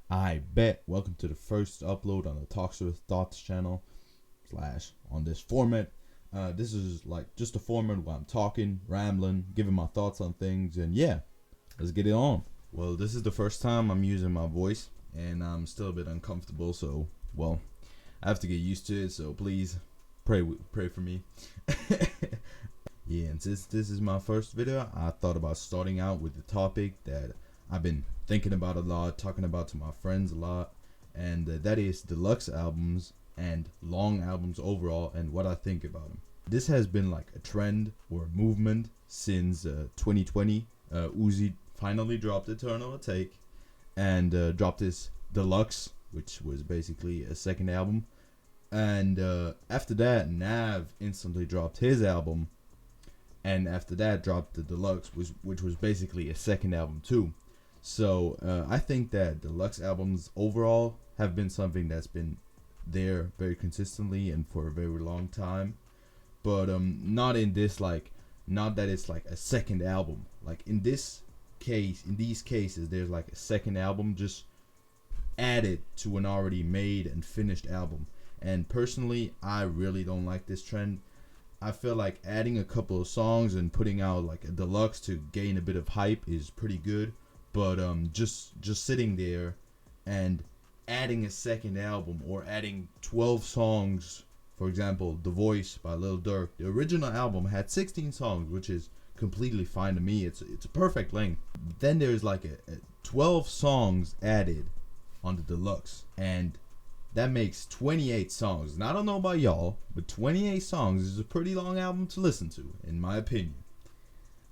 I bet. Welcome to the first upload on the Toxiris Thoughts channel / on this format. This is like just a format where I'm talking, rambling, giving my thoughts on things, and yeah, let's get it on. Well, this is the first time I'm using my voice, and I'm still a bit uncomfortable, so well, I have to get used to it. So please pray for me. Yeah, and since this is my first video, I thought about starting out with the topic that I've been thinking about a lot, talking about to my friends a lot, and that is deluxe albums and long albums overall and what I think about them. This has been like a trend or a movement since 2020. Uzi finally dropped Eternal Atake and dropped his Deluxe, which was basically a second album. And after that, Nav instantly dropped his album, and after that dropped the Deluxe, which was basically a second album too. So I think that deluxe albums overall have been something that's been there very consistently and for a very long time, but not in this, like, not that it's like a second album. Like in these cases, there's like a second album just added to an already made and finished album. And personally, I really don't like this trend. I feel like adding a couple of songs and putting out like a deluxe to gain a bit of hype is pretty good, but just sitting there and adding a second album or adding 12 songs, for example, The Voice by Lil Durk, the original album had 16 songs, which is completely fine to me. It's a perfect length. Then there's like a 12 songs added on the deluxe, and that makes 28 songs. And I don't know about y'all, but 28 songs is a pretty long album to listen to, in my opinion.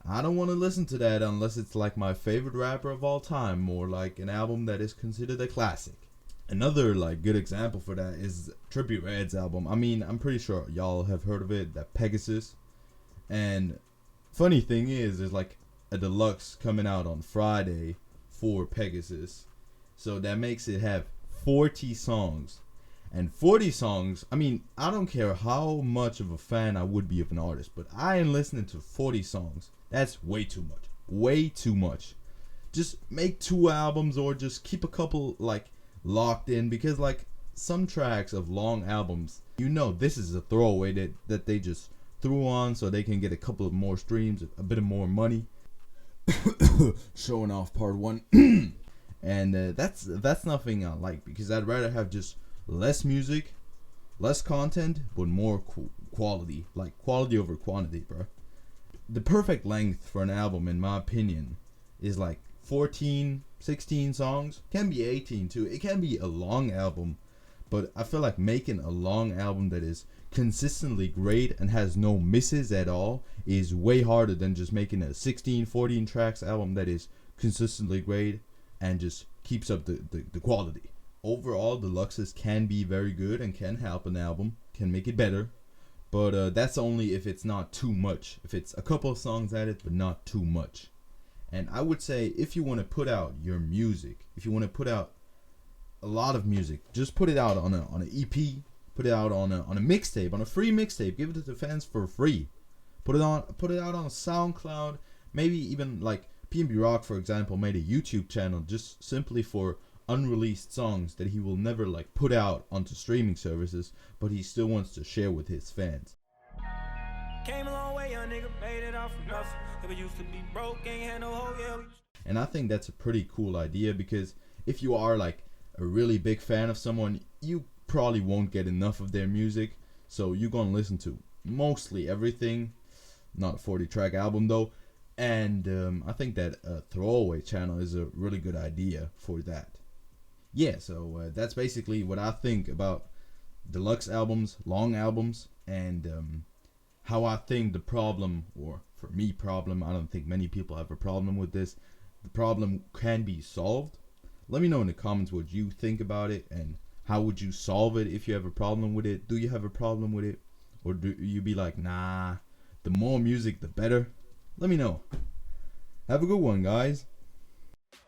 I don't want to listen to that unless it's like my favorite rapper of all time, or like an album that is considered a classic. Another like good example for that is Trippie Redd's album. I mean, I'm pretty sure y'all have heard of it, that Pegasus. And funny thing is, there's like a deluxe coming out on Friday for Pegasus. So that makes it have 40 songs. And 40 songs, I mean, I don't care how much of a fan I would be of an artist, but I ain't listening to 40 songs. That's way too much. Way too much. Just make 2 albums, or just keep a couple like locked in, because like some tracks of long albums, you know, this is a throwaway that they just threw on so they can get a couple of more streams, a bit of more money. Showing off part 1. And that's nothing I like, because I'd rather have just less music, less content, but more quality. Like quality over quantity, bro. The perfect length for an album, in my opinion, is like 14, 16 songs. Can be 18 too. It can be a long album, but I feel like making a long album that is consistently great and has no misses at all is way harder than just making a 16, 14 tracks album that is consistently great and just keeps up the quality. Overall, deluxes can be very good and can help an album, can make it better, but that's only if it's not too much. If it's a couple of songs added, but not too much. And I would say, if you want to put out your music, if you want to put out a lot of music, just put it out on an EP, put it out on a mixtape, on a free mixtape. Give it to the fans for free. Put it out on SoundCloud. Maybe even like PNB Rock, for example, made a YouTube channel just simply for unreleased songs that he will never like put out onto streaming services, but he still wants to share with his fans. Came a long way, young nigga, made it off from nothing. Never used to be broke, ain't had no hoe, yeah. And I think that's a pretty cool idea, because if you are like a really big fan of someone, you probably won't get enough of their music, so you're gonna listen to mostly everything. Not a 40 track album though. And I think that a throwaway channel is a really good idea for that. Yeah, so that's basically what I think about deluxe albums, long albums, and how I think the problem, or for me problem, I don't think many people have a problem with this, the problem can be solved. Let me know in the comments what you think about it, and how would you solve it if you have a problem with it. Do you have a problem with it? Or do you be like, nah, the more music the better? Let me know. Have a good one, guys.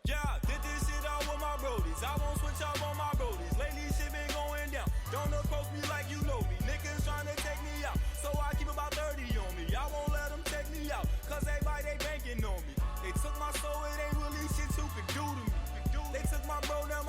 Yeah, did this shit out with my brodies. I won't switch up on my brodies. Lately shit been going down. Don't approach me like you know me. Niggas trying to take me out, so I keep about 30 on me. I won't let them take me out, cause everybody they banking on me. They took my soul, it ain't really shit you could do to me. They took my bro, now